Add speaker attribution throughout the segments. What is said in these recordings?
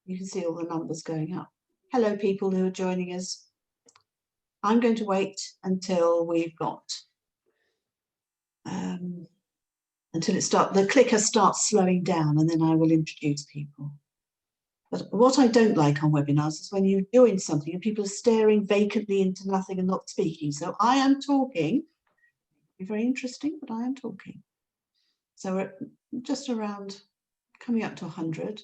Speaker 1: you can see all the numbers going up. Hello, people who are joining us. I'm going to wait until we've got, until the clicker starts slowing down, and then I will introduce people. But what I don't like on webinars is when you join something and people are staring vacantly into nothing and not speaking. So I am talking. It'll be very interesting, but I am talking. So we're just around, coming up to 100.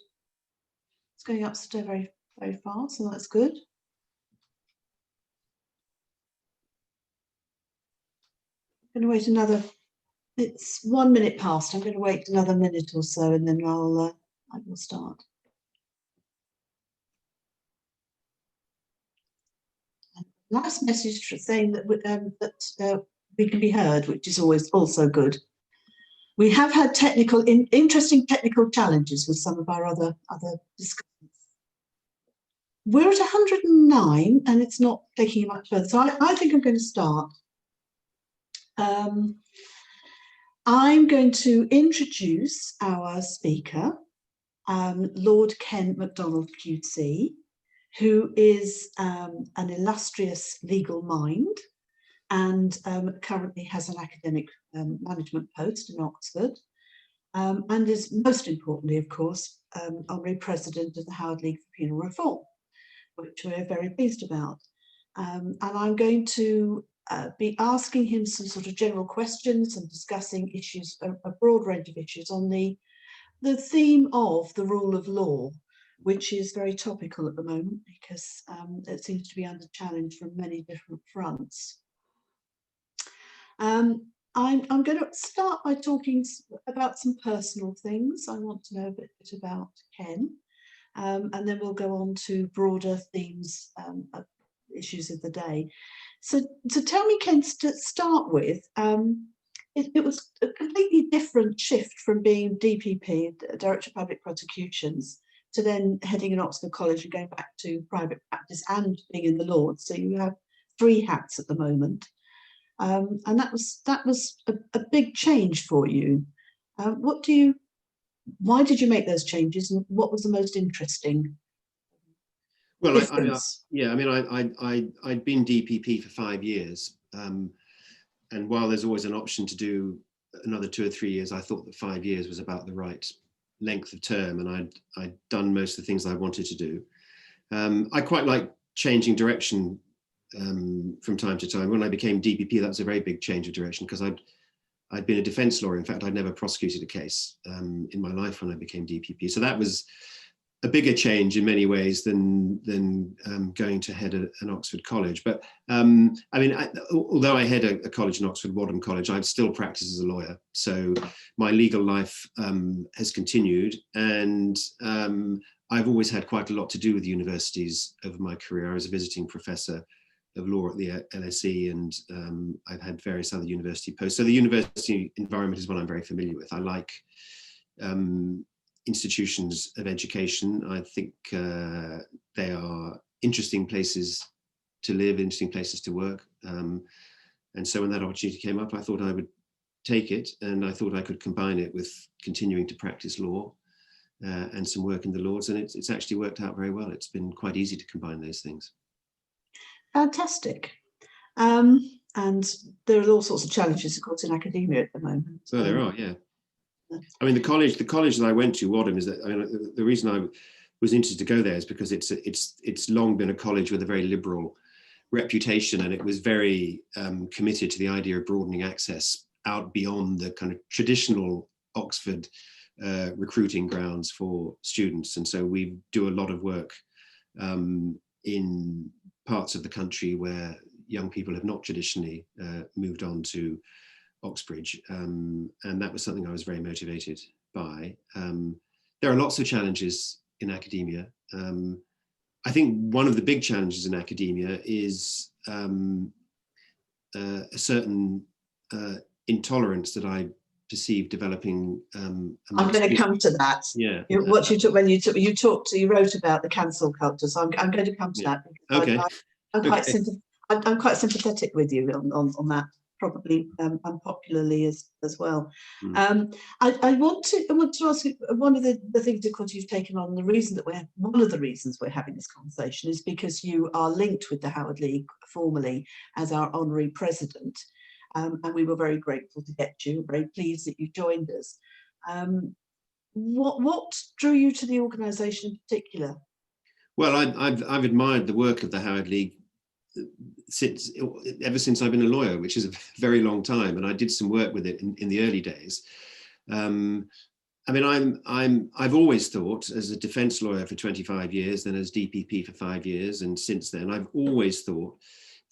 Speaker 1: It's going up still very, very fast, so that's good. I'm going to wait another, it's 1 minute past. I'm going to wait another minute or so, and then I will start. Last message saying that we can be heard, which is always also good. We have had interesting technical challenges with some of our other discussions. We're at 109 and it's not taking you much further. So I think I'm going to start. I'm going to introduce our speaker, Lord Ken Macdonald QC, who is an illustrious legal mind and currently has an academic management post in Oxford, and is most importantly, of course, Honorary President of the Howard League for Penal Reform, which we're very pleased about. And I'm going to be asking him some sort of general questions and discussing issues, a broad range of issues on the theme of the rule of law, which is very topical at the moment because it seems to be under challenge from many different fronts. I'm going to start by talking about some personal things. I want to know a bit about Ken, and then we'll go on to broader themes, issues of the day. So tell me, Ken, to start with, it was a completely different shift from being DPP, Director of Public Prosecutions, to then heading an Oxford College and going back to private practice and being in the Lords. So you have 3 hats at the moment. And that was a big change for you. Why did you make those changes, and what was the most interesting?
Speaker 2: Well, I'd been DPP for 5 years, and while there's always an option to do another 2 or 3 years, I thought that 5 years was about the right length of term, and I'd done most of the things I wanted to do. I quite like changing direction from time to time. When I became DPP, that was a very big change of direction because I'd been a defence lawyer. In fact, I'd never prosecuted a case in my life when I became DPP. So that was a bigger change in many ways than going to head an Oxford college. But although I head a college in Oxford, Wadham College, I still practice as a lawyer. So my legal life has continued, and I've always had quite a lot to do with universities over my career. I was a visiting professor of law at the LSE, and I've had various other university posts. So the university environment is one I'm very familiar with. I like institutions of education. I think they are interesting places to live, interesting places to work. And so when that opportunity came up, I thought I would take it, and I thought I could combine it with continuing to practice law and some work in the Lords, and it's actually worked out very well. It's been quite easy to combine those things.
Speaker 1: Fantastic. And there are all sorts of challenges, of course, in academia at the moment.
Speaker 2: So there are, yeah. I mean, the college that I went to, Wadham, is that, I mean, the reason I was interested to go there is because it's long been a college with a very liberal reputation, and it was very committed to the idea of broadening access out beyond the kind of traditional Oxford recruiting grounds for students. And so we do a lot of work in parts of the country where young people have not traditionally moved on to Oxbridge, and that was something I was very motivated by. There are lots of challenges in academia. I think one of the big challenges in academia is a certain intolerance that I perceive developing. I'm
Speaker 1: going to come to that.
Speaker 2: Yeah.
Speaker 1: What you took you wrote about the cancel culture, so I'm going to come to that. Because
Speaker 2: Okay.
Speaker 1: I'm quite sympathetic with you on that. probably unpopularly as well.
Speaker 2: Mm.
Speaker 1: I want to ask you, one of the things, of course, you've taken on, the reason that one of the reasons we're having this conversation is because you are linked with the Howard League formally as our honorary president, and we were very grateful to get you, very pleased that you joined us. What drew you to the organisation in particular?
Speaker 2: Well, I've admired the work of the Howard League ever since I've been a lawyer, which is a very long time, and I did some work with it in the early days. I mean, I've always thought, as a defence lawyer for 25 years, then as DPP for 5 years, and since then, I've always thought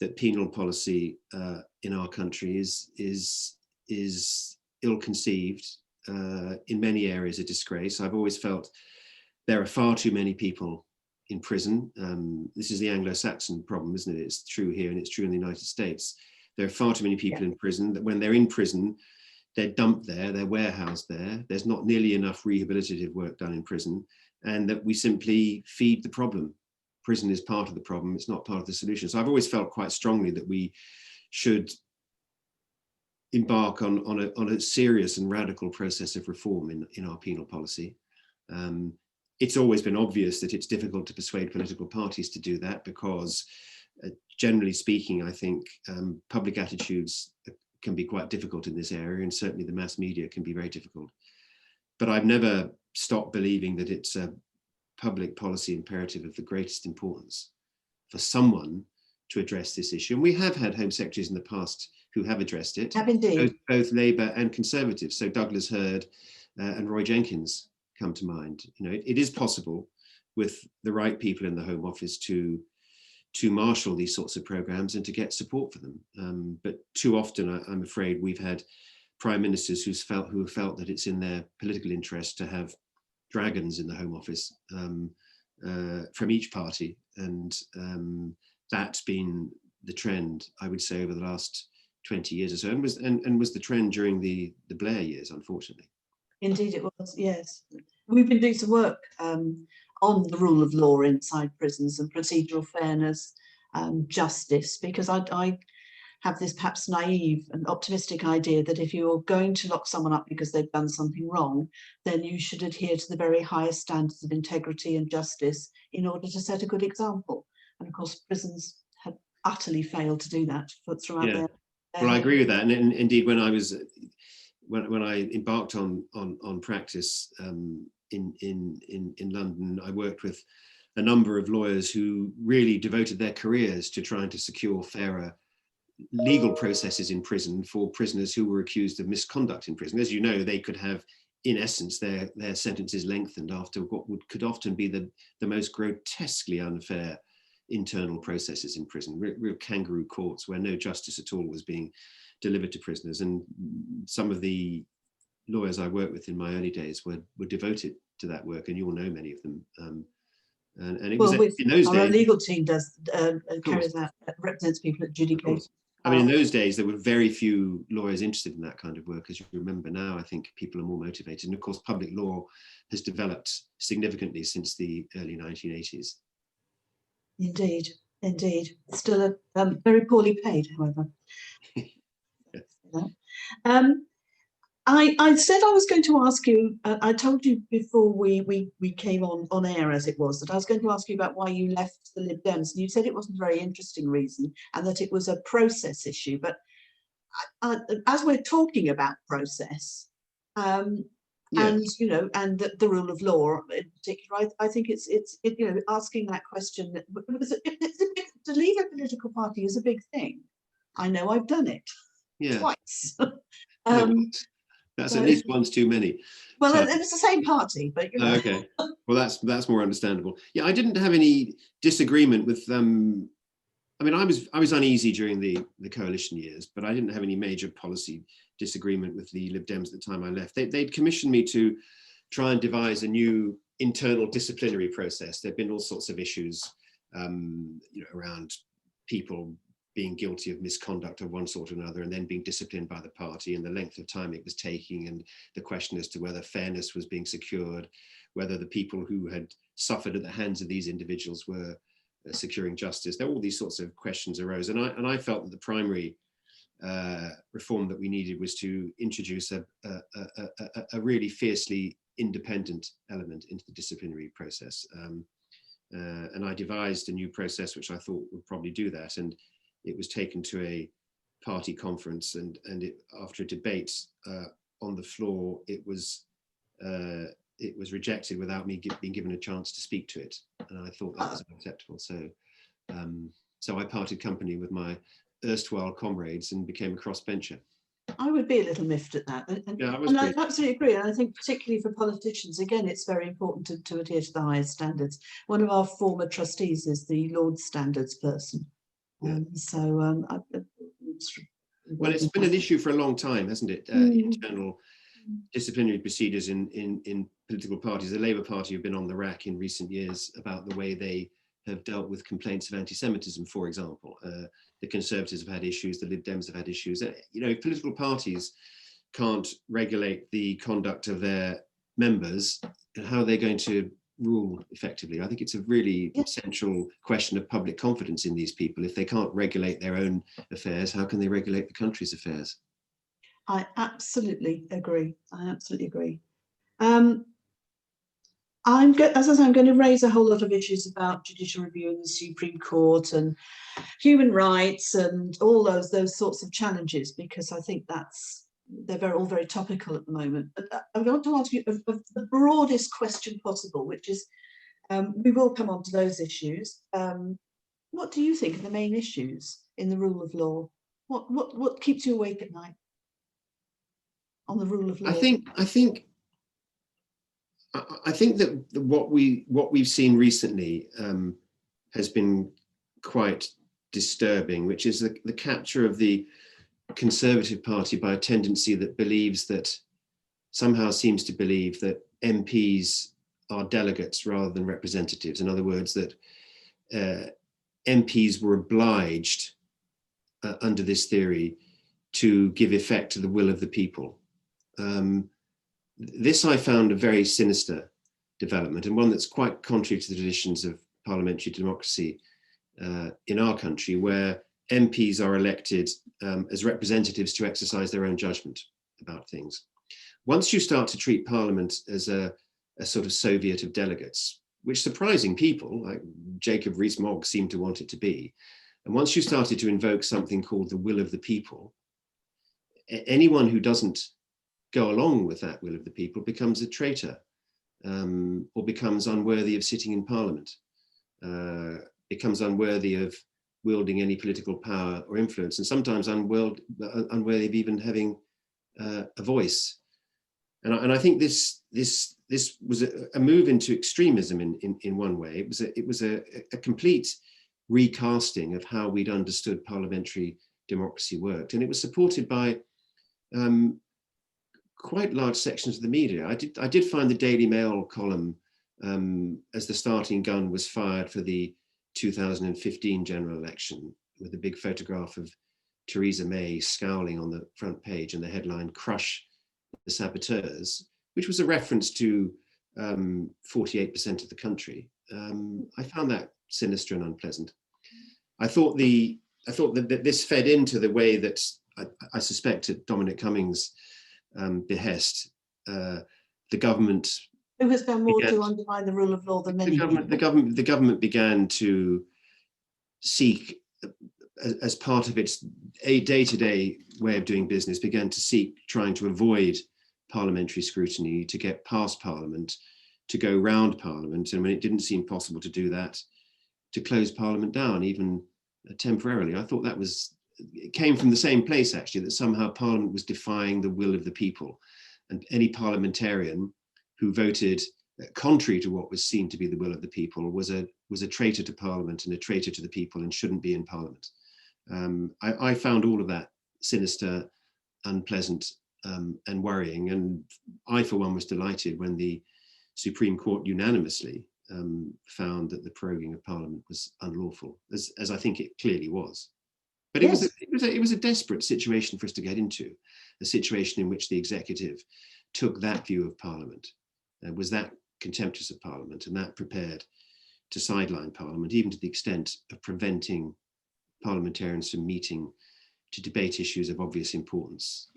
Speaker 2: that penal policy in our country is ill-conceived, in many areas a disgrace. I've always felt there are far too many people in prison. This is the Anglo-Saxon problem, isn't it? It's true here and it's true in the United States. There are far too many people in prison, that when they're in prison, they're dumped there, they're warehoused there. There's not nearly enough rehabilitative work done in prison, and that we simply feed the problem. Prison is part of the problem, it's not part of the solution. So I've always felt quite strongly that we should embark on a serious and radical process of reform in our penal policy. It's always been obvious that it's difficult to persuade political parties to do that because, generally speaking, I think public attitudes can be quite difficult in this area, and certainly the mass media can be very difficult. But I've never stopped believing that it's a public policy imperative of the greatest importance for someone to address this issue. And we have had Home Secretaries in the past who have addressed it,
Speaker 1: have indeed.
Speaker 2: both Labour and Conservatives. So Douglas Hurd and Roy Jenkins come to mind. You know, it is possible with the right people in the Home Office to marshal these sorts of programs and to get support for them. But too often, I'm afraid, we've had prime ministers who have felt that it's in their political interest to have dragons in the Home Office from each party, and that's been the trend, I would say, over the last 20 years or so, and was the trend during the Blair years, unfortunately.
Speaker 1: Indeed it was, yes. We've been doing some work on the rule of law inside prisons and procedural fairness, justice, because I have this perhaps naive and optimistic idea that if you're going to lock someone up because they've done something wrong, then you should adhere to the very highest standards of integrity and justice in order to set a good example. And of course, prisons have utterly failed to do that throughout their
Speaker 2: well, I agree with that. And indeed, when I embarked on practice in London, I worked with a number of lawyers who really devoted their careers to trying to secure fairer legal processes in prison for prisoners who were accused of misconduct in prison. As you know, they could have, in essence, their sentences lengthened after what could often be the most grotesquely unfair internal processes in prison, real kangaroo courts where no justice at all was being delivered to prisoners. And some of the lawyers I worked with in my early days were devoted to that work, and you all know many of them. And it was in those days.
Speaker 1: Our legal team does carries out, represents people at adjudication.
Speaker 2: I mean, in those days, there were very few lawyers interested in that kind of work. As you remember now, I think people are more motivated. And of course, public law has developed significantly since the early 1980s.
Speaker 1: Indeed, indeed. Still very poorly paid, however. I said I was going to ask you, I told you before we came on air, as it was, that I was going to ask you about why you left the Lib Dems, and you said it wasn't a very interesting reason and that it was a process issue. But as we're talking about process, and you know, and the rule of law in particular, I think it's you know, asking that question, because to leave a political party is a big thing. I know, I've done it twice.
Speaker 2: That's at least once too many.
Speaker 1: Well, it was the same party, but you know.
Speaker 2: Okay. Well, that's more understandable. Yeah, I didn't have any disagreement with them. I mean, I was uneasy during the coalition years, but I didn't have any major policy disagreement with the Lib Dems at the time I left. They'd commissioned me to try and devise a new internal disciplinary process. There'd been all sorts of issues, you know, around people being guilty of misconduct of one sort or another, and then being disciplined by the party, and the length of time it was taking, and the question as to whether fairness was being secured, whether the people who had suffered at the hands of these individuals were securing justice. There were all these sorts of questions arose, and I felt that the primary reform that we needed was to introduce a really fiercely independent element into the disciplinary process. And I devised a new process which I thought would probably do that. And it was taken to a party conference, and after a debate on the floor, it was rejected without me being given a chance to speak to it. And I thought that was unacceptable. So I parted company with my erstwhile comrades and became a crossbencher.
Speaker 1: I would be a little miffed at that. And I absolutely agree. And I think particularly for politicians, again, it's very important to adhere to the highest standards. One of our former trustees is the Lord Standards person.
Speaker 2: Yeah.
Speaker 1: Well,
Speaker 2: it's been an issue for a long time, hasn't it? Internal disciplinary procedures in political parties. The Labour Party have been on the rack in recent years about the way they have dealt with complaints of anti-Semitism, for example. The Conservatives have had issues, the Lib Dems have had issues. If political parties can't regulate the conduct of their members, how are they going to rule effectively? I think it's a really essential question of public confidence in these people. If they can't regulate their own affairs, how can they regulate the country's affairs?
Speaker 1: I absolutely agree. As I say, I'm going to raise a whole lot of issues about judicial review in the Supreme Court and human rights and all those sorts of challenges, because I think they're all very topical at the moment. But I want to ask you of the broadest question possible, which is, we will come on to those issues. What do you think are the main issues in the rule of law? What keeps you awake at night on the rule of law?
Speaker 2: I think that what we've seen recently has been quite disturbing, which is the capture of the Conservative Party by a tendency that somehow seems to believe that MPs are delegates rather than representatives. In other words, that MPs were obliged under this theory to give effect to the will of the people. This I found a very sinister development, and one that's quite contrary to the traditions of parliamentary democracy in our country, where MPs are elected as representatives to exercise their own judgment about things. Once you start to treat Parliament as a sort of Soviet of delegates, which surprising people like Jacob Rees-Mogg seem to want it to be, and once you started to invoke something called the will of the people, anyone who doesn't go along with that will of the people becomes a traitor, or becomes unworthy of sitting in Parliament, becomes unworthy of wielding any political power or influence, and sometimes unworthy of even having a voice. And I think this was a move into extremism in one way. It was a complete recasting of how we'd understood parliamentary democracy worked, and it was supported by quite large sections of the media. I did find the Daily Mail column, as the starting gun was fired for the 2015 general election, with a big photograph of Theresa May scowling on the front page and the headline, "Crush the Saboteurs," which was a reference to 48% of the country. I found that sinister and unpleasant. I thought that this fed into the way that I suspect at Dominic Cummings' behest, the government,
Speaker 1: who has done more to undermine the rule of law than many people.
Speaker 2: The government began to seek, as part of its day-to-day way of doing business, began to seek trying to avoid parliamentary scrutiny, to get past Parliament, to go round Parliament, and when it didn't seem possible to do that, to close Parliament down, even temporarily. I thought it came from the same place, actually, that somehow Parliament was defying the will of the people, and any parliamentarian who voted contrary to what was seen to be the will of the people was a traitor to Parliament and a traitor to the people and shouldn't be in Parliament. I found all of that sinister, unpleasant, and worrying, and I, for one, was delighted when the Supreme Court unanimously found that the proroguing of Parliament was unlawful, as I think it clearly was. But yes, it was a desperate situation for us to get into, a situation in which the executive took that view of Parliament, was that contemptuous of Parliament, and that prepared to sideline Parliament, even to the extent of preventing parliamentarians from meeting to debate issues of obvious importance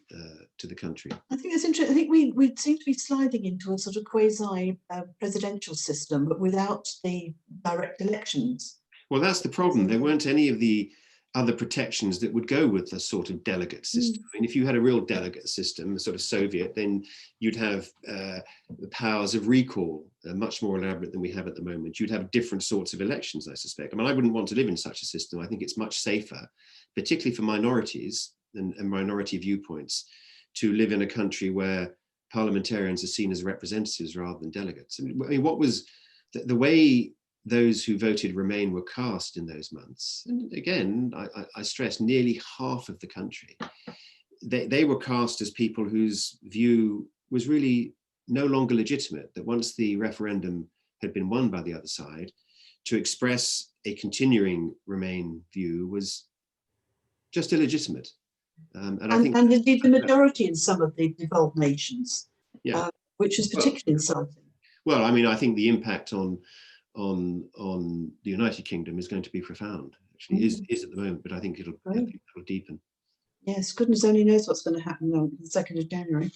Speaker 2: to the country.
Speaker 1: I think that's interesting. I think we seem to be sliding into a sort of quasi presidential system, but without the direct elections.
Speaker 2: Well, that's the problem. There weren't any of the other protections that would go with the sort of delegate system. I mean, if you had a real delegate system, a sort of Soviet, then you'd have the powers of recall, much more elaborate than we have at the moment. You'd have different sorts of elections, I suspect. I mean, I wouldn't want to live in such a system. I think it's much safer, particularly for minorities and minority viewpoints, to live in a country where parliamentarians are seen as representatives rather than delegates. I mean, what was the way those who voted Remain were cast in those months? And again, I stress, nearly half of the country, they were cast as people whose view was really no longer legitimate, that once the referendum had been won by the other side, to express a continuing Remain view was just illegitimate. And
Speaker 1: indeed the majority in some of the devolved nations,
Speaker 2: yeah,
Speaker 1: which is particularly insulting.
Speaker 2: Well, I mean, I think the impact on the United Kingdom is going to be profound. Actually, is at the moment, but I think it'll deepen.
Speaker 1: Yes, goodness only knows what's going to happen on the 2nd of January.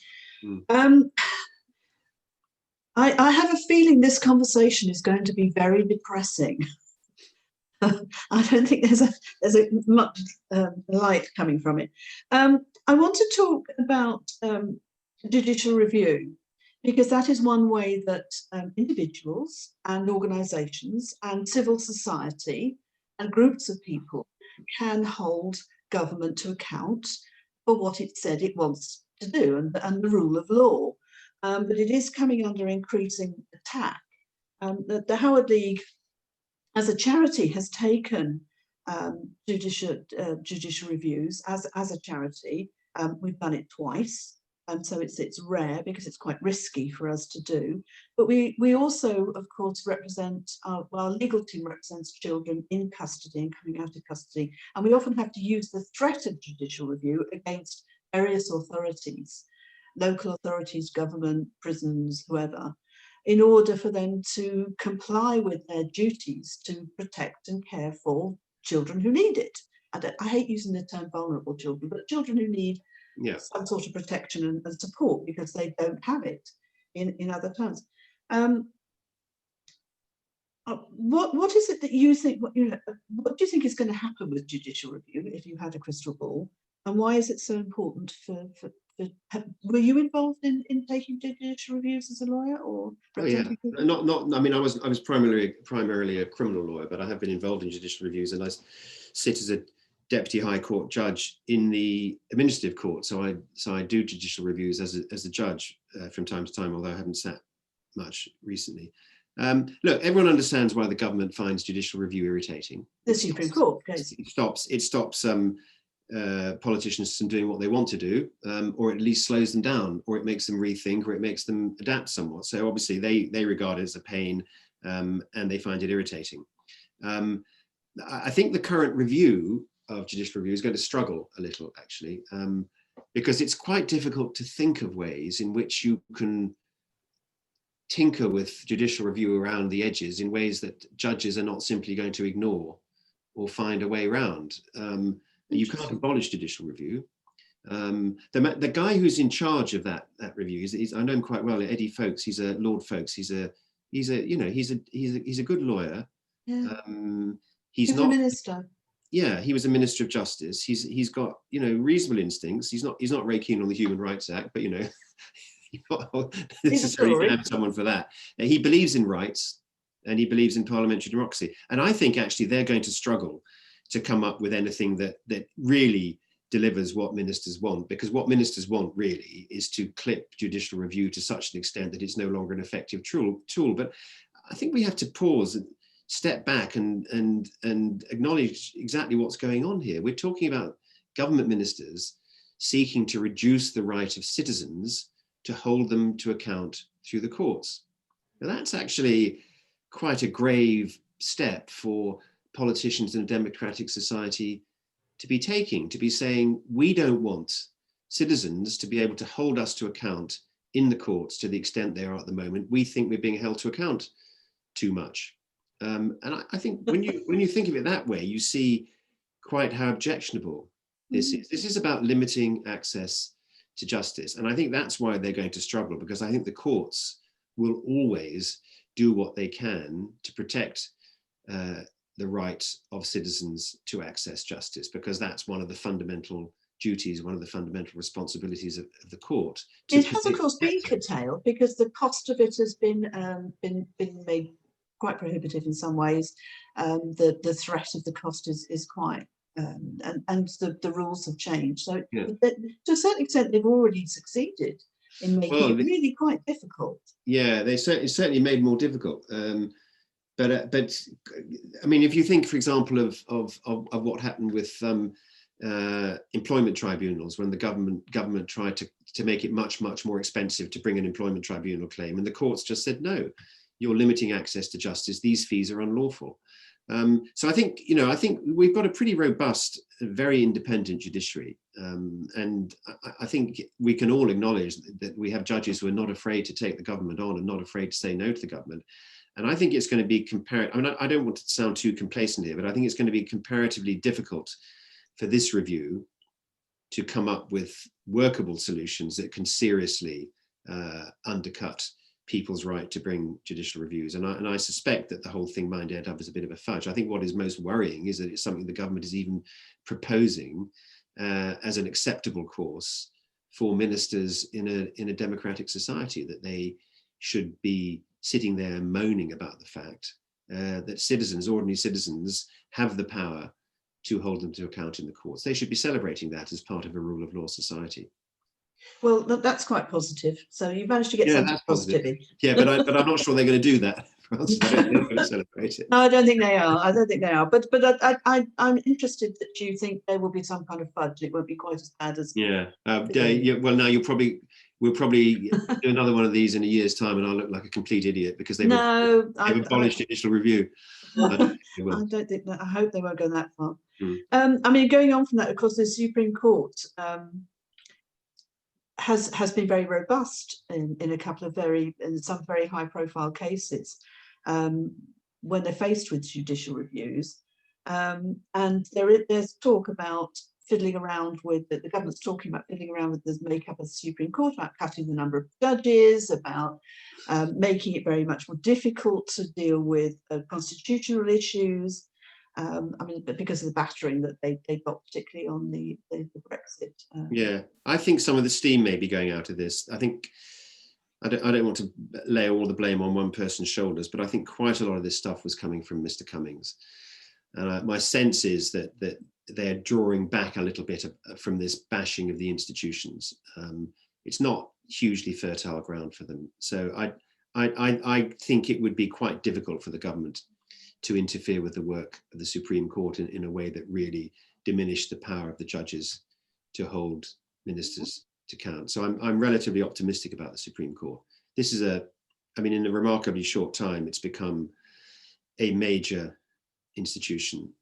Speaker 1: I have a feeling this conversation is going to be very depressing. I don't think there's a much light coming from it. I want to talk about judicial review, because that is one way that individuals and organisations and civil society and groups of people can hold government to account for what it said it wants to do and the rule of law. But it is coming under increasing attack. The Howard League, as a charity, has taken judicial reviews as a charity. We've done it twice, and so it's rare because it's quite risky for us to do. But we also, of course, represent our legal team represents children in custody and coming out of custody, and we often have to use the threat of judicial review against various authorities, local authorities, government, prisons, whoever, in order for them to comply with their duties to protect and care for children who need it. I hate using the term vulnerable children, but children who need some sort of protection and support because they don't have it in other terms. What is it that you think, what do you think is going to happen with judicial review if you had a crystal ball? And why is it so important were you involved in taking judicial reviews as a lawyer, or?
Speaker 2: Oh yeah, not. I mean, I was primarily a criminal lawyer, but I have been involved in judicial reviews, and I sit as a deputy High Court judge in the administrative court. So I do judicial reviews as a judge from time to time, although I haven't sat much recently. Look, everyone understands why the government finds judicial review irritating.
Speaker 1: The Supreme Court case.
Speaker 2: It stops politicians from doing what they want to do, or at least slows them down, or it makes them rethink, or it makes them adapt somewhat. So obviously they regard it as a pain, and they find it irritating. I think the current review of judicial review is going to struggle a little, actually, because it's quite difficult to think of ways in which you can tinker with judicial review around the edges in ways that judges are not simply going to ignore or find a way around. You can't abolish judicial review. The guy who's in charge of that review I know him quite well, Eddie Folkes. He's a Lord Folkes. He's a good lawyer.
Speaker 1: Yeah.
Speaker 2: He's
Speaker 1: not a minister.
Speaker 2: Yeah, he was a Minister of Justice. He's got reasonable instincts. He's not very keen on the Human Rights Act, but you're not necessarily have someone for that. He believes in rights, and he believes in parliamentary democracy. And I think actually they're going to struggle to come up with anything that really delivers what ministers want, because what ministers want really is to clip judicial review to such an extent that it's no longer an effective tool. But I think we have to pause and step back and acknowledge exactly what's going on here. We're talking about government ministers seeking to reduce the right of citizens to hold them to account through the courts. Now that's actually quite a grave step for politicians in a democratic society to be taking, to be saying, we don't want citizens to be able to hold us to account in the courts to the extent they are at the moment. We think we're being held to account too much. And I think when you think of it that way, you see quite how objectionable this is. This is about limiting access to justice. And I think that's why they're going to struggle, because I think the courts will always do what they can to protect the right of citizens to access justice, because that's one of the fundamental duties, one of the fundamental responsibilities of the court.
Speaker 1: It has, of course, been curtailed because the cost of it has been made quite prohibitive in some ways. The threat of the cost is quite, and the rules have changed. So
Speaker 2: yeah.
Speaker 1: To a certain extent, they've already succeeded in making it really quite difficult.
Speaker 2: Yeah, they certainly made more difficult. But I mean, if you think, for example, of what happened with employment tribunals, when the government tried to make it much more expensive to bring an employment tribunal claim, and the courts just said, no, you're limiting access to justice, these fees are unlawful. So I think we've got a pretty robust, very independent judiciary, and I think we can all acknowledge that we have judges who are not afraid to take the government on and not afraid to say no to the government. And I think it's going to be I don't want to sound too complacent here, but I think it's going to be comparatively difficult for this review to come up with workable solutions that can seriously undercut people's right to bring judicial reviews. And I suspect that the whole thing might end up as a bit of a fudge. I think what is most worrying is that it's something the government is even proposing as an acceptable course for ministers in a democratic society, that they should be sitting there moaning about the fact that citizens, ordinary citizens, have the power to hold them to account in the courts. They should be celebrating that as part of a rule of law society.
Speaker 1: Well, that's quite positive. So you managed to get something positive.
Speaker 2: Yeah, but I'm not sure they're going to do that. I don't think they're going to celebrate it.
Speaker 1: No, I don't think they are. But I'm interested that you think there will be some kind of fudge. It won't be quite as bad as.
Speaker 2: Yeah. Well, now we'll probably do another one of these in a year's time, and I'll look like a complete idiot because they've abolished judicial review. I
Speaker 1: don't think that. I hope they won't go that far. I mean, going on from that, of course, the Supreme Court has been very robust in some very high-profile cases when they're faced with judicial reviews, and there's talk about fiddling around with the government's talking about fiddling around with the makeup of the Supreme Court, about cutting the number of judges, about making it very much more difficult to deal with constitutional issues. I mean, because of the battering that they got, particularly on the Brexit.
Speaker 2: Yeah, I think some of the steam may be going out of this. I think I don't want to lay all the blame on one person's shoulders, but I think quite a lot of this stuff was coming from Mr. Cummings. And my sense is that they're drawing back a little bit from this bashing of the institutions. It's not hugely fertile ground for them. So I think it would be quite difficult for the government to interfere with the work of the Supreme Court in a way that really diminished the power of the judges to hold ministers to account. So I'm relatively optimistic about the Supreme Court. This is in a remarkably short time, it's become a major institution,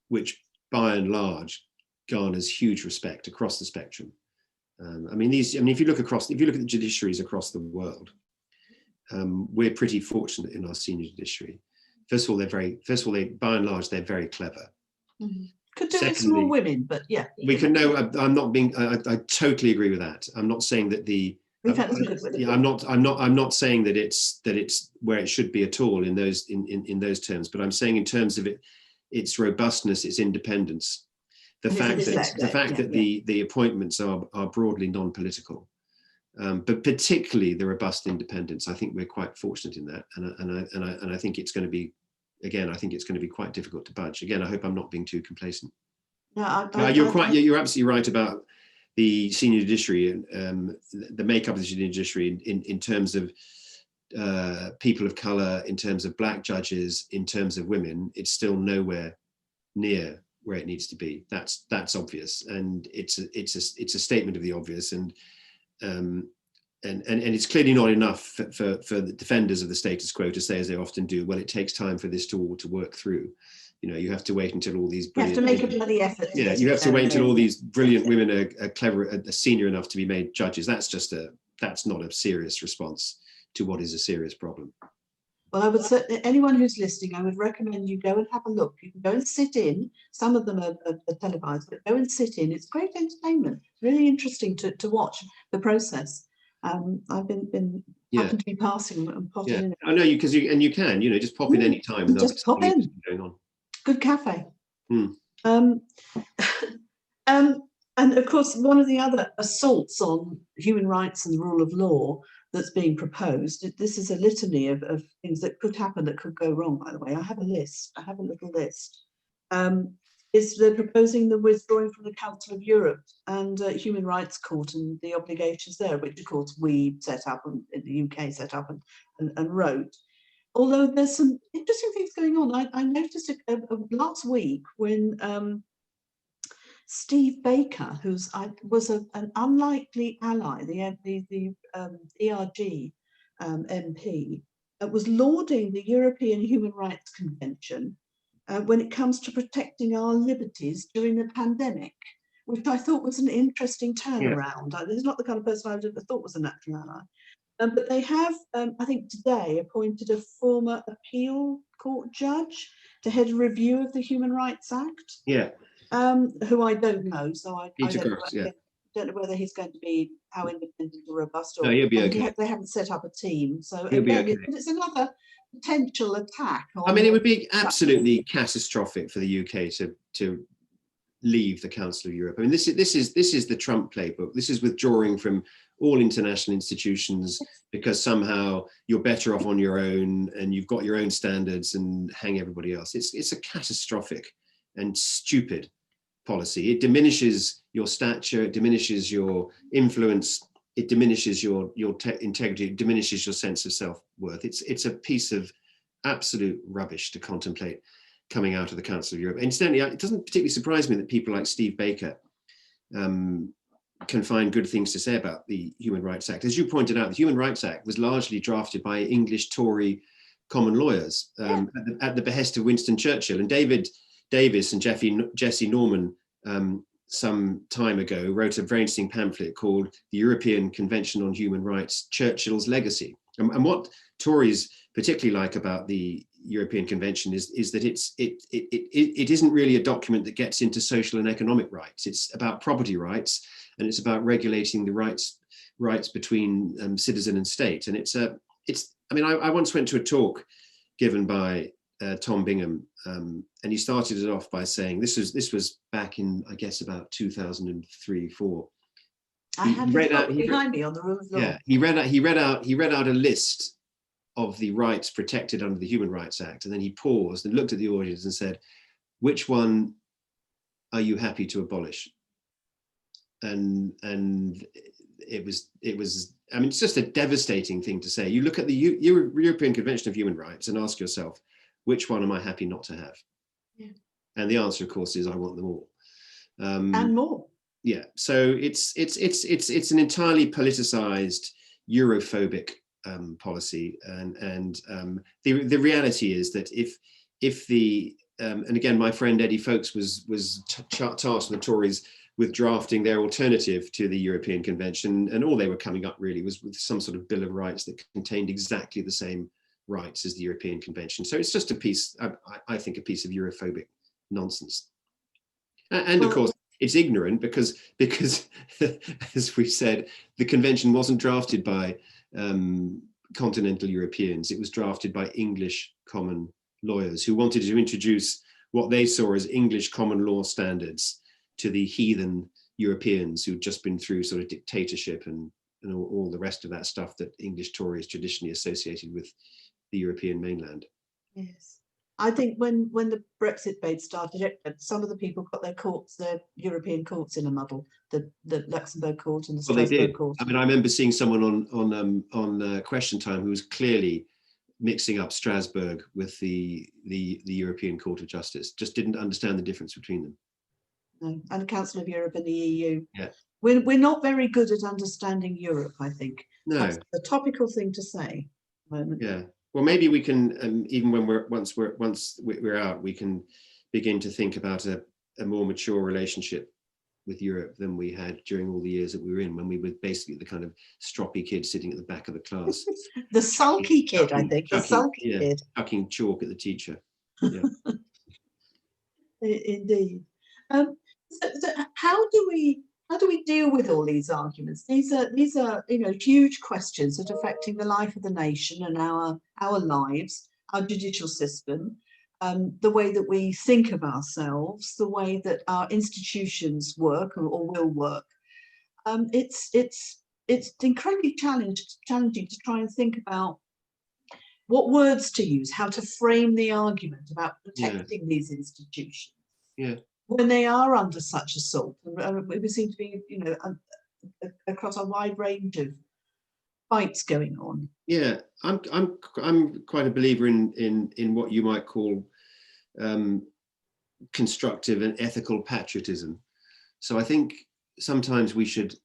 Speaker 2: which by and large garners huge respect across the spectrum. If you look at the judiciaries across the world, we're pretty fortunate in our senior judiciary. First of all, by and large, they're very clever. Mm-hmm.
Speaker 1: Could do with some more women, but yeah.
Speaker 2: We can know. I'm not being. I totally agree with that. I'm not saying that the.
Speaker 1: We've had some good women.
Speaker 2: Yeah, I'm not saying that it's where it should be at all in those terms. But I'm saying in terms of its robustness, its independence, the fact that the appointments are broadly non-political. But particularly the robust independence, I think we're quite fortunate in that, and I think it's going to be, again, I think it's going to be quite difficult to budge. Again, I hope I'm not being too complacent.
Speaker 1: No,
Speaker 2: you're absolutely right about the senior judiciary and the makeup of the senior judiciary in terms of people of colour, in terms of black judges, in terms of women. It's still nowhere near where it needs to be. That's obvious, and it's a statement of the obvious, and it's clearly not enough for the defenders of the status quo to say, as they often do, well, it takes time for this to work through. You have to wait until all these brilliant.
Speaker 1: You have to make a bloody effort.
Speaker 2: Yeah, you have to wait until all these brilliant women are clever, are senior enough to be made judges. That's not a serious response to what is a serious problem.
Speaker 1: Well, I would certainly, anyone who's listening, I would recommend you go and have a look. You can go and sit in. Some of them are televised, but go and sit in. It's great entertainment. It's really interesting to watch the process. I've been happened to be passing and popping in.
Speaker 2: I know you, because you can, just pop in any time and there'll be something interesting going on.
Speaker 1: Good cafe. And of course, one of the other assaults on human rights and the rule of law that's being proposed, this is a litany of things that could happen, that could go wrong, by the way. I have a little list. Is they're proposing the withdrawing from the Council of Europe and Human Rights Court and the obligations there, which of course we set up and in the UK set up and wrote. Although there's some interesting things going on. I noticed last week when Steve Baker, was an unlikely ally, the ERG MP, was lauding the European Human Rights Convention when it comes to protecting our liberties during the pandemic, which I thought was an interesting turnaround. This is not the kind of person I would have thought was a natural ally. But they have, I think today, appointed a former appeal court judge to head a review of the Human Rights Act.
Speaker 2: Yeah.
Speaker 1: Who I don't know, so I
Speaker 2: don't
Speaker 1: know whether he's going to be how independent or robust. Or,
Speaker 2: no, he'll be okay.
Speaker 1: They haven't set up a team, so
Speaker 2: he'll be okay.
Speaker 1: It's another potential attack.
Speaker 2: It would be absolutely catastrophic for the UK to leave the Council of Europe. This is the Trump playbook. This is withdrawing from all international institutions because somehow you're better off on your own and you've got your own standards and hang everybody else. It's a catastrophic and stupid policy. It diminishes your stature, it diminishes your influence, it diminishes your integrity, it diminishes your sense of self-worth. It's a piece of absolute rubbish to contemplate coming out of the Council of Europe. And incidentally, it doesn't particularly surprise me that people like Steve Baker can find good things to say about the Human Rights Act. As you pointed out, the Human Rights Act was largely drafted by English Tory common lawyers at the behest of Winston Churchill. And David Davis and Jesse Norman some time ago wrote a very interesting pamphlet called The European Convention on Human Rights, Churchill's Legacy. And what Tories particularly like about the European Convention is that it isn't really a document that gets into social and economic rights. It's about property rights, and it's about regulating the rights between citizen and state. And I once went to a talk given by Tom Bingham, and he started it off by saying, this was back in, I guess, about 2003-04.
Speaker 1: I had it behind me on the rule of law.
Speaker 2: Yeah, he read out a list of the rights protected under the Human Rights Act, and then he paused and looked at the audience and said, "Which one are you happy to abolish?" And it was. It's just a devastating thing to say. You look at the European Convention of Human Rights and ask yourself, which one am I happy not to have?
Speaker 1: Yeah.
Speaker 2: And the answer, of course, is I want them all.
Speaker 1: And more.
Speaker 2: Yeah. So it's an entirely politicized, Europhobic policy, and the reality is that if the and again, my friend Eddie Folkes was tasked with the Tories with drafting their alternative to the European Convention, and all they were coming up really was with some sort of Bill of Rights that contained exactly the same rights as the European Convention. So it's just a piece, I think, a piece of Europhobic nonsense. And of course, it's ignorant because as we said, the convention wasn't drafted by continental Europeans. It was drafted by English common lawyers who wanted to introduce what they saw as English common law standards to the heathen Europeans who'd just been through sort of dictatorship and all the rest of that stuff that English Tories traditionally associated with the European mainland.
Speaker 1: Yes. I think when the Brexit debate started, some of the people got their European courts in a muddle, the Luxembourg court and the Strasbourg court.
Speaker 2: I remember seeing someone on Question Time who was clearly mixing up Strasbourg with the European Court of Justice, just didn't understand the difference between them.
Speaker 1: No, and the Council of Europe and the EU.
Speaker 2: Yeah.
Speaker 1: We're not very good at understanding Europe, I think.
Speaker 2: No.
Speaker 1: That's a topical thing to say at the moment.
Speaker 2: Yeah. Well, maybe we can, even when once we're out, we can begin to think about a more mature relationship with Europe than we had during all the years that we were in, when we were basically the kind of stroppy kid sitting at the back of the class.
Speaker 1: The sulky kid, I think. The sulky kid.
Speaker 2: Chucking chalk at the teacher. Yeah.
Speaker 1: Indeed. So how do we deal with all these arguments? These are huge questions that are affecting the life of the nation and our lives, our judicial system, the way that we think of ourselves, the way that our institutions work or will work. It's incredibly challenging to try and think about what words to use, how to frame the argument about protecting these institutions when they are under such assault. And we seem to be, across a wide range of fights going on. Yeah,
Speaker 2: I'm quite a believer in what you might call constructive and ethical patriotism. So I think sometimes we should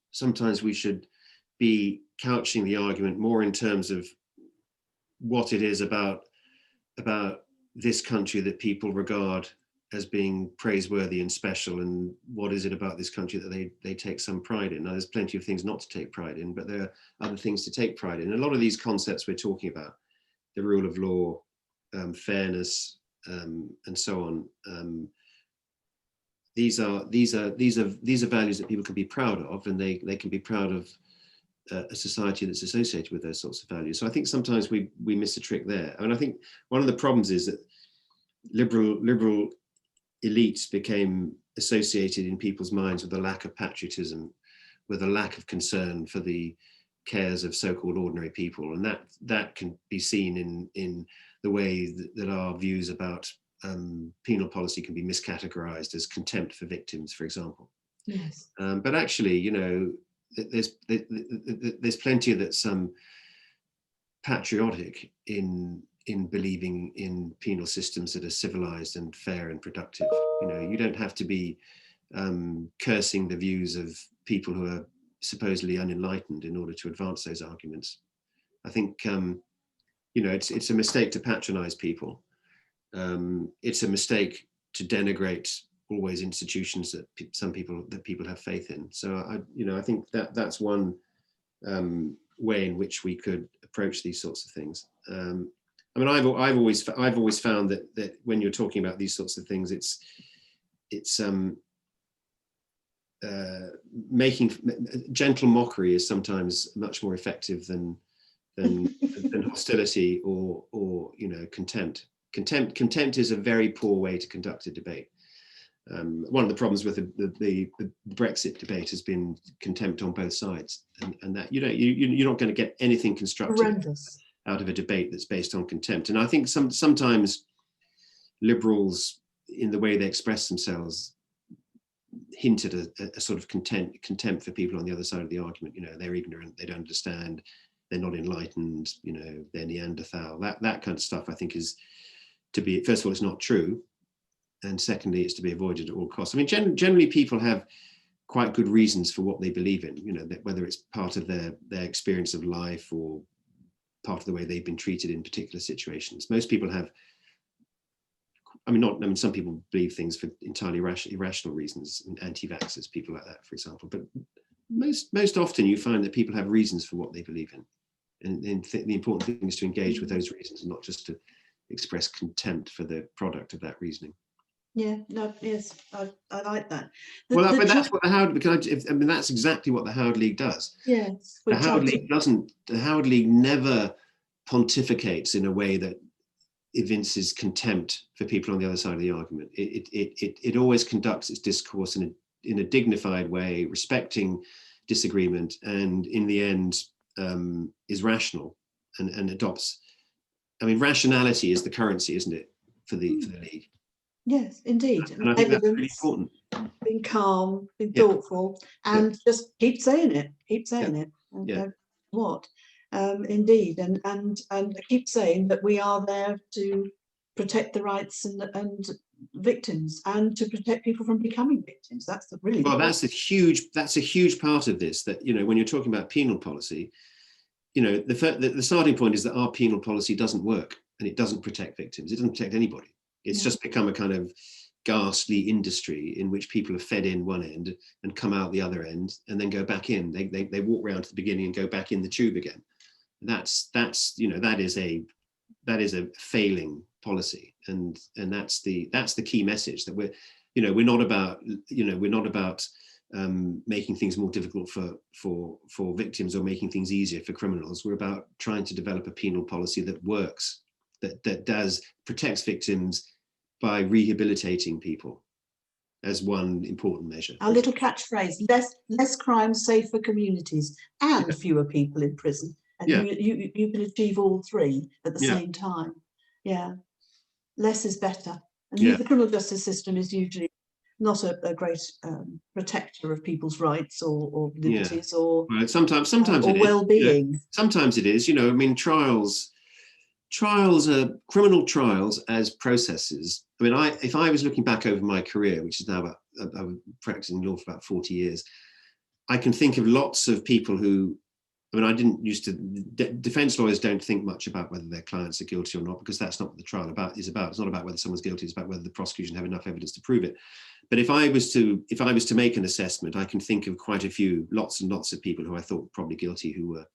Speaker 2: be couching the argument more in terms of what it is about this country that people regard as being praiseworthy and special, and what is it about this country that they take some pride in. Now, there's plenty of things not to take pride in, but there are other things to take pride in. A lot of these concepts we're talking about, the rule of law, fairness, and so on, these are values that people can be proud of, and they can be proud of a society that's associated with those sorts of values. So I think sometimes we miss a trick there. I mean, I think one of the problems is that liberal elites became associated in people's minds with a lack of patriotism, with a lack of concern for the cares of so-called ordinary people, and that can be seen in the way that our views about penal policy can be miscategorized as contempt for victims, for example.
Speaker 1: Yes.
Speaker 2: But actually, there's plenty that's patriotic in believing in penal systems that are civilized and fair and productive. You don't have to be cursing the views of people who are supposedly unenlightened in order to advance those arguments. I think it's a mistake to patronize people. It's a mistake to denigrate always institutions that people have faith in. So I think that's one way in which we could approach these sorts of things. I mean, I've always found that when you're talking about these sorts of things, it's making gentle mockery is sometimes much more effective than hostility or contempt. Contempt is a very poor way to conduct a debate. One of the problems with the Brexit debate has been contempt on both sides, and that you're not going to get anything constructive out of a debate that's based on contempt. And I think sometimes liberals, in the way they express themselves, hint at a sort of contempt for people on the other side of the argument. They're ignorant, they don't understand, they're not enlightened, they're Neanderthal. That kind of stuff, I think, is to be, first of all, it's not true. And secondly, it's to be avoided at all costs. I mean, generally people have quite good reasons for what they believe in, whether it's part of their experience of life or part of the way they've been treated in particular situations. Most people have, some people believe things for entirely irrational reasons, anti-vaxxers, people like that, for example. But most often you find that people have reasons for what they believe in. And the important thing is to engage with those reasons, and not just to express contempt for the product of that reasoning.
Speaker 1: Yeah, no, yes, I like that.
Speaker 2: But that's what the Howard, that's exactly what the Howard League does.
Speaker 1: Yes.
Speaker 2: The Howard League never pontificates in a way that evinces contempt for people on the other side of the argument. It always conducts its discourse in a dignified way, respecting disagreement, and in the end is rational and adopts. Rationality is the currency, isn't it, for the League?
Speaker 1: Yes, indeed.
Speaker 2: And I think that's really important.
Speaker 1: Being calm, being thoughtful, and just keep saying it. Indeed, and keep saying that we are there to protect the rights and victims, and to protect people from becoming victims. That's that's a huge part of this. That when you're talking about penal policy, the starting point is that our penal policy doesn't work, and it doesn't protect victims. It doesn't protect anybody. It's just become a kind of
Speaker 2: ghastly industry in which people are fed in one end and come out the other end and then go back in. They walk round to the beginning and go back in the tube again. That's that is a failing policy, and that's the key message, that we're not about making things more difficult for victims or making things easier for criminals. We're about trying to develop a penal policy that works, that protects victims by rehabilitating people as one important measure.
Speaker 1: Our little catchphrase: less crime, safer communities, and fewer people in prison. And you can achieve all three at the same time. Yeah, less is better. And the criminal justice system is usually not a great protector of people's rights or liberties or
Speaker 2: sometimes
Speaker 1: or well-being.
Speaker 2: Yeah. Sometimes it is. I mean, trials are criminal trials as processes. I mean, if I was looking back over my career, which is now about, I've been practicing law for about 40 years, I can think of lots of people who, I mean, I didn't used to, defense lawyers don't think much about whether their clients are guilty or not, because that's not what the trial is about. It's not about whether someone's guilty, it's about whether the prosecution have enough evidence to prove it. But if I was to make an assessment, I can think of quite a few, lots and lots of people who I thought were probably guilty who were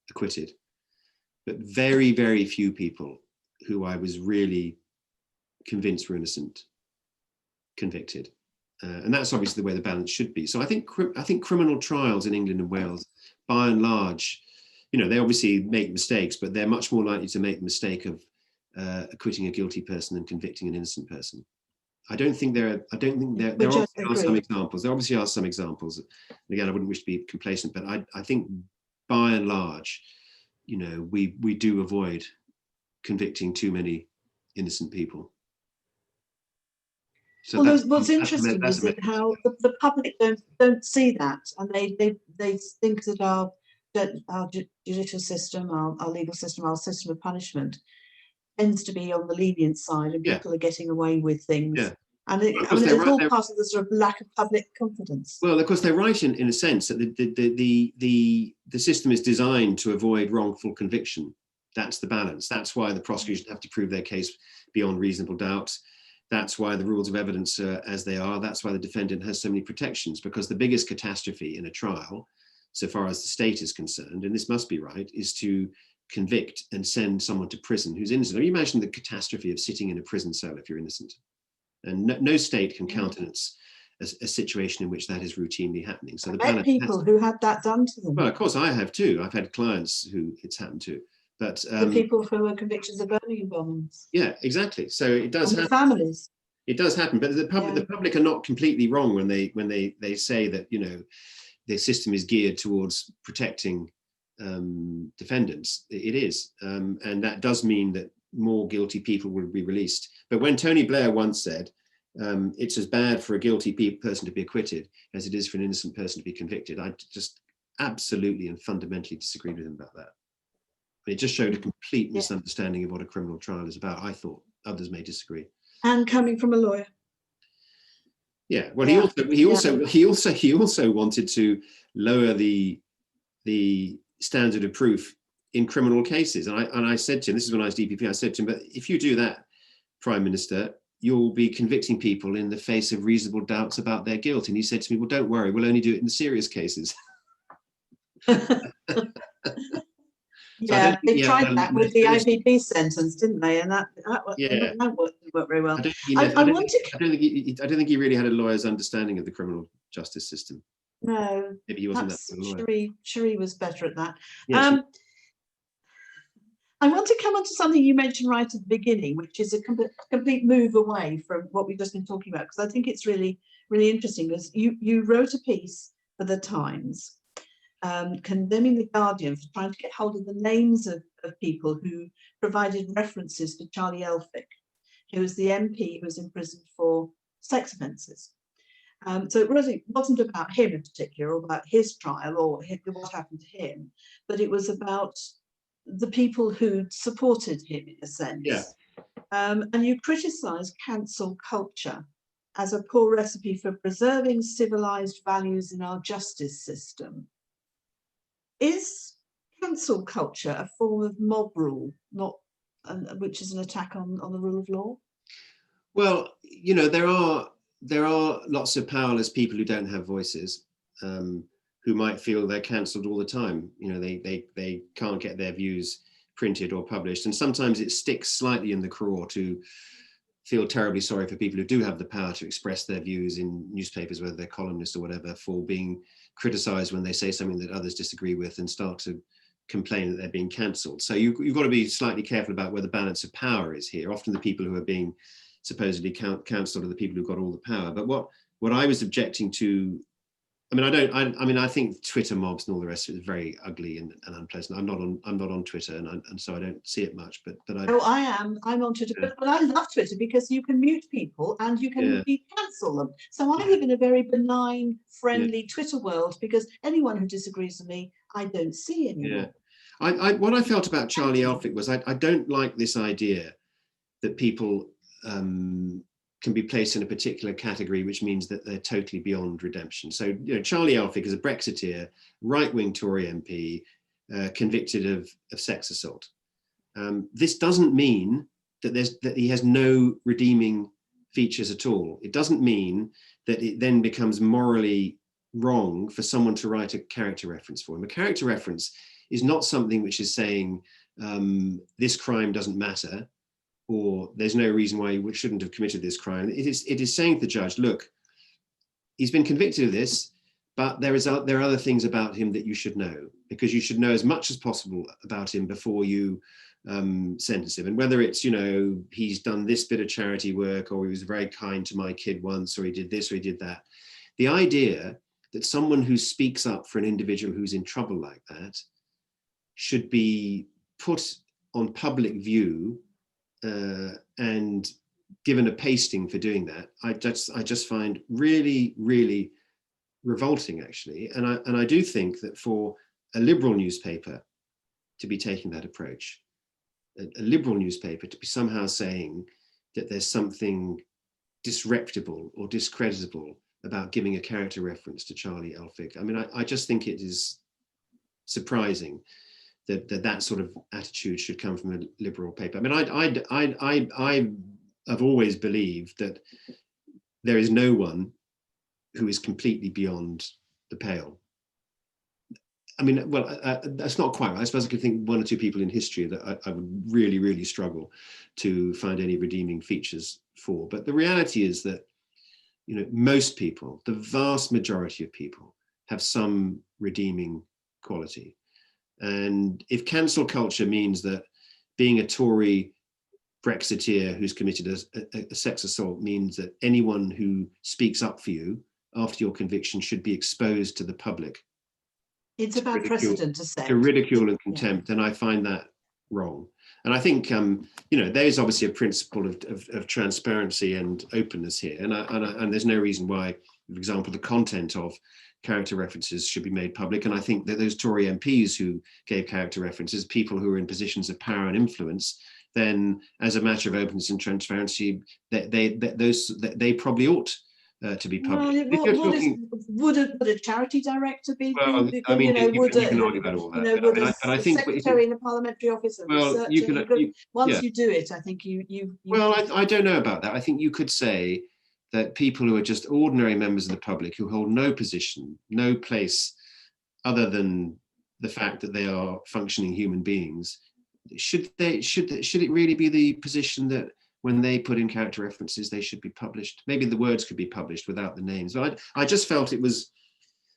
Speaker 2: acquitted. But very, very few people who I was really convinced were innocent, convicted. And that's obviously the way the balance should be. So I think criminal trials in England and Wales, by and large, they obviously make mistakes, but they're much more likely to make the mistake of acquitting a guilty person than convicting an innocent person. I don't think there are some examples. There obviously are some examples. And again, I wouldn't wish to be complacent, but I think by and large, we do avoid convicting too many innocent people. So
Speaker 1: well, what's interesting is that how the public don't see that, and they think that our judicial system, our legal system, our system of punishment tends to be on the lenient side, and people are getting away with things. Yeah. And it's all part of the sort of lack of public confidence.
Speaker 2: Well, of course, they're right in a sense that the system is designed to avoid wrongful conviction. That's the balance. That's why the prosecution have to prove their case beyond reasonable doubt. That's why the rules of evidence are as they are. That's why the defendant has so many protections, because the biggest catastrophe in a trial, so far as the state is concerned, and this must be right, is to convict and send someone to prison who's innocent. You imagine the catastrophe of sitting in a prison cell if you're innocent. And no state can countenance a situation in which that is routinely happening. So
Speaker 1: I met people who had that done to them.
Speaker 2: Well, of course, I have too. I've had clients who it's happened to. But
Speaker 1: the people who were convicted of Birmingham bombs.
Speaker 2: Yeah, exactly. So it does happen.
Speaker 1: The families.
Speaker 2: It does happen, but the public are not completely wrong when they say that the system is geared towards protecting defendants. It is, and that does mean that more guilty people will be released. But when Tony Blair once said, it's as bad for a guilty person to be acquitted as it is for an innocent person to be convicted, I just absolutely and fundamentally disagreed with him about that. It just showed a complete misunderstanding of what a criminal trial is about. I thought others may disagree.
Speaker 1: And coming from a lawyer.
Speaker 2: Yeah. Well, he also wanted to lower the standard of proof in criminal cases. And I said to him, this is when I was DPP, I said to him, but if you do that, Prime Minister, you'll be convicting people in the face of reasonable doubts about their guilt. And he said to me, well, don't worry, we'll only do it in the serious cases.
Speaker 1: Yeah, they tried that with the IVP sentence, didn't they? And that worked very well. I
Speaker 2: don't think he really had a lawyer's understanding of the criminal justice system.
Speaker 1: No,
Speaker 2: maybe he wasn't that lawyer.
Speaker 1: Cherie was better at that.
Speaker 2: Yeah,
Speaker 1: I want to come on to something you mentioned right at the beginning, which is a complete move away from what we've just been talking about, because I think it's really, really interesting. Because you wrote a piece for the Times condemning the Guardian for trying to get hold of the names of people who provided references to Charlie Elphick, who was the MP who was imprisoned for sex offences. So it really wasn't about him in particular, or about his trial or what happened to him, but it was about the people who supported him in a sense.
Speaker 2: Yeah.
Speaker 1: And you criticised cancel culture as a poor recipe for preserving civilised values in our justice system. Is cancel culture a form of mob rule, which is an attack on the rule of law?
Speaker 2: Well, there are lots of powerless people who don't have voices, who might feel they're cancelled all the time. They can't get their views printed or published, and sometimes it sticks slightly in the craw to feel terribly sorry for people who do have the power to express their views in newspapers, whether they're columnists or whatever, for being criticised when they say something that others disagree with and start to complain that they're being cancelled. So you've got to be slightly careful about where the balance of power is here. Often the people who are being supposedly cancelled are the people who've got all the power. But what I was objecting to, I think Twitter mobs and all the rest of it is very ugly and unpleasant. I'm not on Twitter, and so I don't see it much. But
Speaker 1: I am. I'm on Twitter, but I love Twitter because you can mute people and you can cancel them. So I live in a very benign, friendly Twitter world, because anyone who disagrees with me, I don't see anymore.
Speaker 2: Yeah. What I felt about Charlie Elphicke was I don't like this idea that people can be placed in a particular category, which means that they're totally beyond redemption. So, Charlie Elphicke is a Brexiteer, right-wing Tory MP, convicted of sex assault. This doesn't mean that he has no redeeming features at all. It doesn't mean that it then becomes morally wrong for someone to write a character reference for him. A character reference is not something which is saying this crime doesn't matter, or there's no reason why he shouldn't have committed this crime. It is saying to the judge, look, he's been convicted of this, but there are other things about him that you should know, because you should know as much as possible about him before you sentence him. And whether it's, he's done this bit of charity work, or he was very kind to my kid once, or he did this, or he did that. The idea that someone who speaks up for an individual who's in trouble like that should be put on public view and given a pasting for doing that, I just find really, really revolting, actually. And I do think that for a liberal newspaper to be taking that approach, a liberal newspaper to be somehow saying that there's something disreputable or discreditable about giving a character reference to Charlie Elphicke. I just think it is surprising that sort of attitude should come from a liberal paper. I have always believed that there is no one who is completely beyond the pale. That's not quite right. I suppose I could think one or two people in history that I would really, really struggle to find any redeeming features for. But the reality is that, most people, the vast majority of people, have some redeeming quality. And if cancel culture means that being a Tory Brexiteer who's committed a sex assault means that anyone who speaks up for you after your conviction should be exposed to the public,
Speaker 1: it's about precedent to set,
Speaker 2: to ridicule and contempt, then I find that wrong. And I think there's obviously a principle of transparency and openness here, and there's no reason why, for example, the content of character references should be made public. And I think that those Tory MPs who gave character references, people who are in positions of power and influence, then as a matter of openness and transparency, they probably ought to be public.
Speaker 1: Would a charity director be?
Speaker 2: Well, you can argue about all that.
Speaker 1: Would a secretary in a parliamentary office, once you do it, I think you.
Speaker 2: Well, I don't know about that. I think you could say that people who are just ordinary members of the public, who hold no position, no place other than the fact that they are functioning human beings, should it really be the position that when they put in character references, they should be published? Maybe the words could be published without the names. But I just felt it was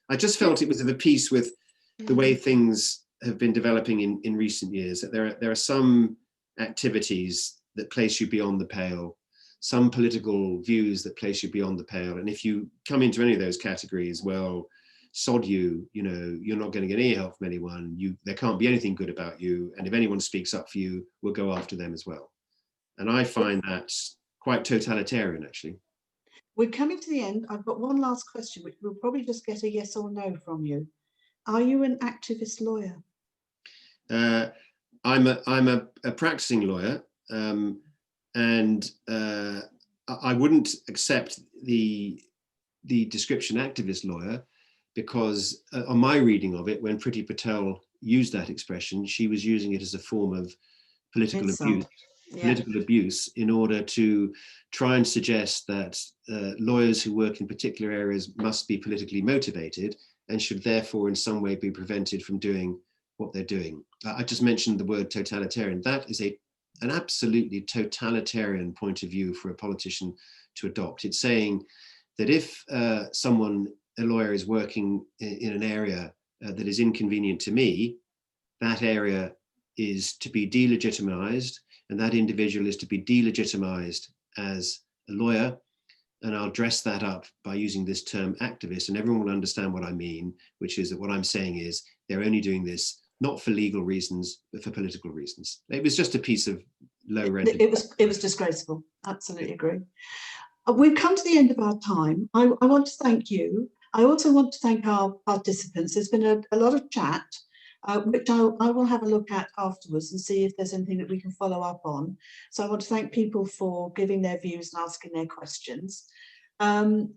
Speaker 2: of a piece with the way things have been developing in recent years, that there are some activities that place you beyond the pale, some political views that place you beyond the pale. And if you come into any of those categories, well, sod you, you're not going to get any help from anyone. There can't be anything good about you. And if anyone speaks up for you, we'll go after them as well. And I find that quite totalitarian, actually.
Speaker 1: We're coming to the end. I've got one last question, which we'll probably just get a yes or no from you. Are you an activist lawyer?
Speaker 2: I'm a practicing lawyer, and I wouldn't accept the description activist lawyer, because on my reading of it, when Priti Patel used that expression, she was using it as a form of political abuse. political abuse in order to try and suggest that lawyers who work in particular areas must be politically motivated and should therefore in some way be prevented from doing what they're doing. I just mentioned the word totalitarian. That is an absolutely totalitarian point of view for a politician to adopt. It's saying that if a lawyer is working in an area that is inconvenient to me, that area is to be delegitimized, and that individual is to be delegitimized as a lawyer. And I'll dress that up by using this term activist, and everyone will understand what I mean, which is that what I'm saying is they're only doing this not for legal reasons, but for political reasons. It was just a piece of low rent.
Speaker 1: It was disgraceful. Absolutely agree. We've come to the end of our time. I want to thank you. I also want to thank our participants. There's been a lot of chat, which I will have a look at afterwards and see if there's anything that we can follow up on. So I want to thank people for giving their views and asking their questions. And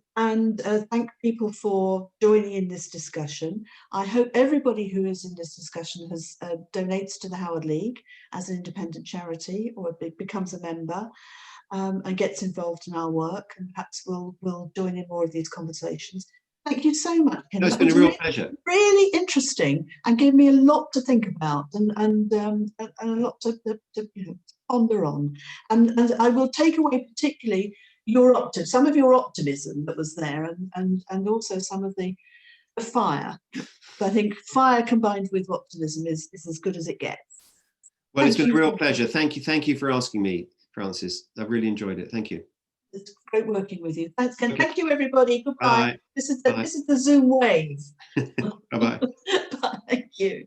Speaker 1: thank people for joining in this discussion. I hope everybody who is in this discussion has donates to the Howard League as an independent charity, or becomes a member and gets involved in our work, and perhaps we'll join in more of these conversations. Thank you so much, Ken.
Speaker 2: No, it's been a real pleasure.
Speaker 1: Really interesting, and gave me a lot to think about and a lot to ponder on. And I will take away particularly some of your optimism that was there, and also some of the fire. I think fire combined with optimism is as good as it gets.
Speaker 2: Well, it's been a real pleasure. Thank you for asking me, Frances. I've really enjoyed it. Thank you.
Speaker 1: It's great working with you. Thanks again. Okay. Thank you, everybody. Goodbye.
Speaker 2: Bye.
Speaker 1: This is the Zoom wave.
Speaker 2: Bye-bye.
Speaker 1: Thank you.